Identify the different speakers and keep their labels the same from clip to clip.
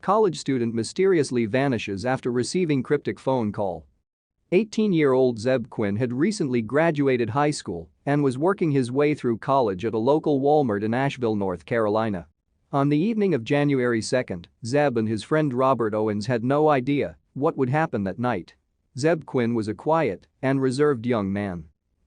Speaker 1: College student mysteriously vanishes after receiving cryptic phone call. 18-year-old Zeb Quinn had recently graduated high school and was working his way through college at a local Walmart in Asheville, North Carolina. On the evening of January 2, Zeb and his friend Robert Owens had no idea what would happen that night. Zeb Quinn was a quiet and reserved young man.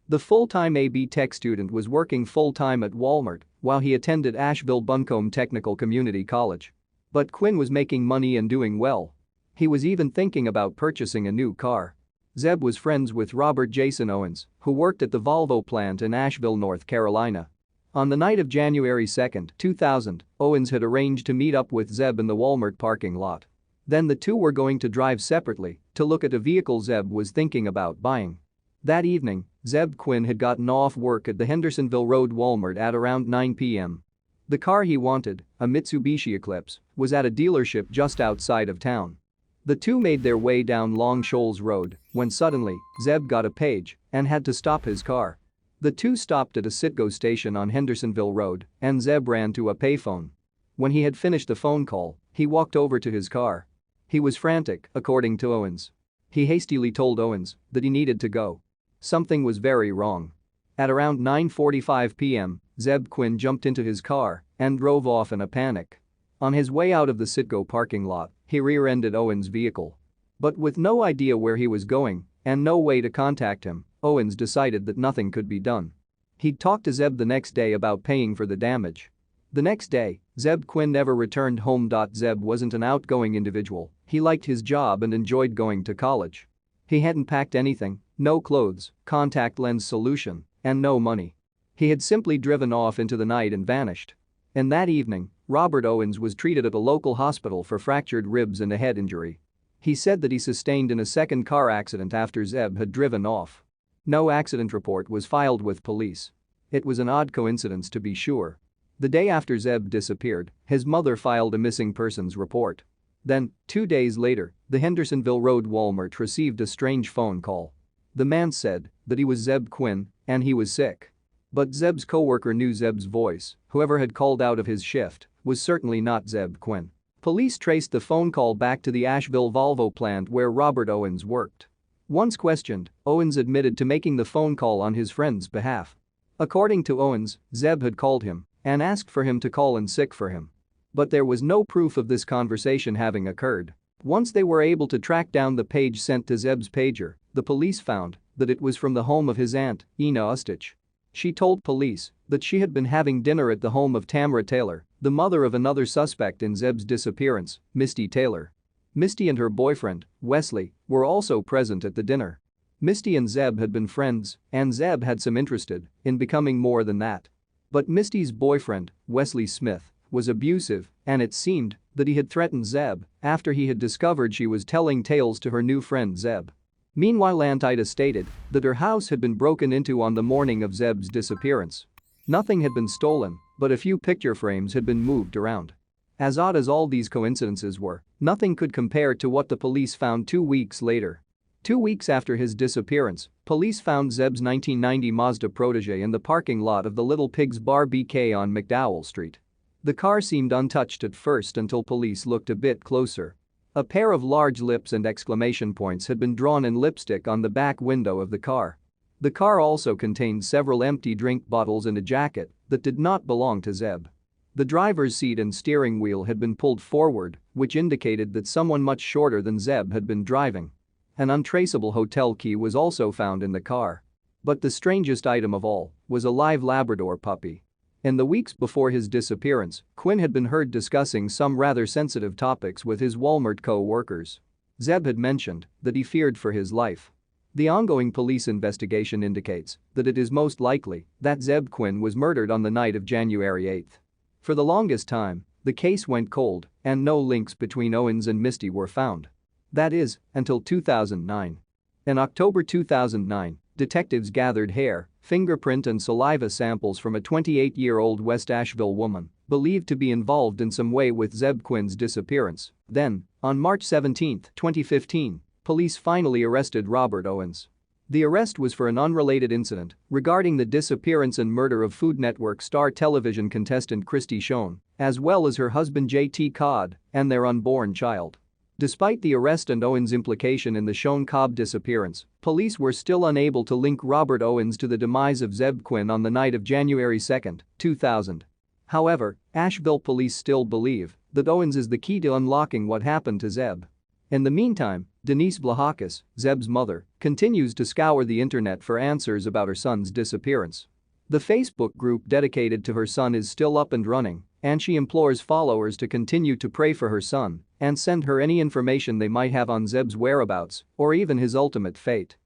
Speaker 1: The full-time AB Tech student was working full-time at Walmart while he attended Asheville Buncombe Technical Community College. But Quinn was making money and doing well. He was even thinking about purchasing a new car. Zeb was friends with Robert Jason Owens, who worked at the Volvo plant in Asheville, North Carolina. On the night of January 2, 2000, Owens had arranged to meet up with Zeb in the Walmart parking lot. Then the two were going to drive separately to look at a vehicle Zeb was thinking about buying. That evening, Zeb Quinn had gotten off work at the Hendersonville Road Walmart at around 9 p.m. The car he wanted, a Mitsubishi Eclipse, was at a dealership just outside of town. The two made their way down Long Shoals Road when suddenly, Zeb got a page and had to stop his car. The two stopped at a Citgo station on Hendersonville Road and Zeb ran to a payphone. When he had finished the phone call, he walked over to his car. He was frantic, according to Owens. He hastily told Owens that he needed to go. Something was very wrong. At around 9:45 p.m., Zeb Quinn jumped into his car and drove off in a panic. On his way out of the Citgo parking lot, he rear-ended Owens' vehicle. But with no idea where he was going and no way to contact him, Owens decided that nothing could be done. He'd talk to Zeb the next day about paying for the damage. The next day, Zeb Quinn never returned home. Zeb wasn't an outgoing individual, he liked his job and enjoyed going to college. He hadn't packed anything, no clothes, contact lens solution, and no money. He had simply driven off into the night and vanished. And that evening, Robert Owens was treated at a local hospital for fractured ribs and a head injury. He said that he sustained in a second car accident after Zeb had driven off. No accident report was filed with police. It was an odd coincidence, to be sure. The day after Zeb disappeared, his mother filed a missing persons report. Then, 2 days later, the Hendersonville Road Walmart received a strange phone call. The man said that he was Zeb Quinn and he was sick. But Zeb's co-worker knew Zeb's voice. Whoever had called out of his shift was certainly not Zeb Quinn. Police traced the phone call back to the Asheville Volvo plant where Robert Owens worked. Once questioned, Owens admitted to making the phone call on his friend's behalf. According to Owens, Zeb had called him and asked for him to call in sick for him. But there was no proof of this conversation having occurred. Once they were able to track down the page sent to Zeb's pager, the police found that it was from the home of his aunt, Ina Ustich. She told police that she had been having dinner at the home of Tamara Taylor, the mother of another suspect in Zeb's disappearance, Misty Taylor. Misty and her boyfriend, Wesley, were also present at the dinner. Misty and Zeb had been friends, and Zeb had some interest in becoming more than that. But Misty's boyfriend, Wesley Smith, was abusive, and it seemed that he had threatened Zeb after he had discovered she was telling tales to her new friend Zeb. Meanwhile, Aunt Ida stated that her house had been broken into on the morning of Zeb's disappearance. Nothing had been stolen, but a few picture frames had been moved around. As odd as all these coincidences were, nothing could compare to what the police found 2 weeks later. 2 weeks after his disappearance, police found Zeb's 1990 Mazda Protege in the parking lot of the Little Pigs Bar BK on McDowell Street. The car seemed untouched at first until police looked a bit closer. A pair of large lips and exclamation points had been drawn in lipstick on the back window of the car. The car also contained several empty drink bottles and a jacket that did not belong to Zeb. The driver's seat and steering wheel had been pulled forward, which indicated that someone much shorter than Zeb had been driving. An untraceable hotel key was also found in the car. But the strangest item of all was a live Labrador puppy. In the weeks before his disappearance, Quinn had been heard discussing some rather sensitive topics with his Walmart co-workers. Zeb had mentioned that he feared for his life. The ongoing police investigation indicates that it is most likely that Zeb Quinn was murdered on the night of January 8. For the longest time, the case went cold and no links between Owens and Misty were found. That is, until 2009. In October 2009, detectives gathered hair, fingerprint and saliva samples from a 28-year-old West Asheville woman believed to be involved in some way with Zeb Quinn's disappearance. Then, on March 17, 2015, police finally arrested Robert Owens. The arrest was for an unrelated incident regarding the disappearance and murder of Food Network star television contestant Christy Schoen, as well as her husband J.T. Codd and their unborn child. Despite the arrest and Owen's implication in the Schoen-Cobb disappearance, police were still unable to link Robert Owens to the demise of Zeb Quinn on the night of January 2, 2000. However, Asheville police still believe that Owens is the key to unlocking what happened to Zeb. In the meantime, Denise Blahakis, Zeb's mother, continues to scour the internet for answers about her son's disappearance. The Facebook group dedicated to her son is still up and running, and she implores followers to continue to pray for her son and send her any information they might have on Zeb's whereabouts or even his ultimate fate.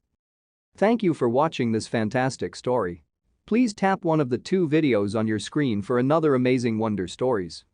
Speaker 1: Thank you for watching this fantastic story. Please tap one of the 2 videos on your screen for another amazing wonder stories.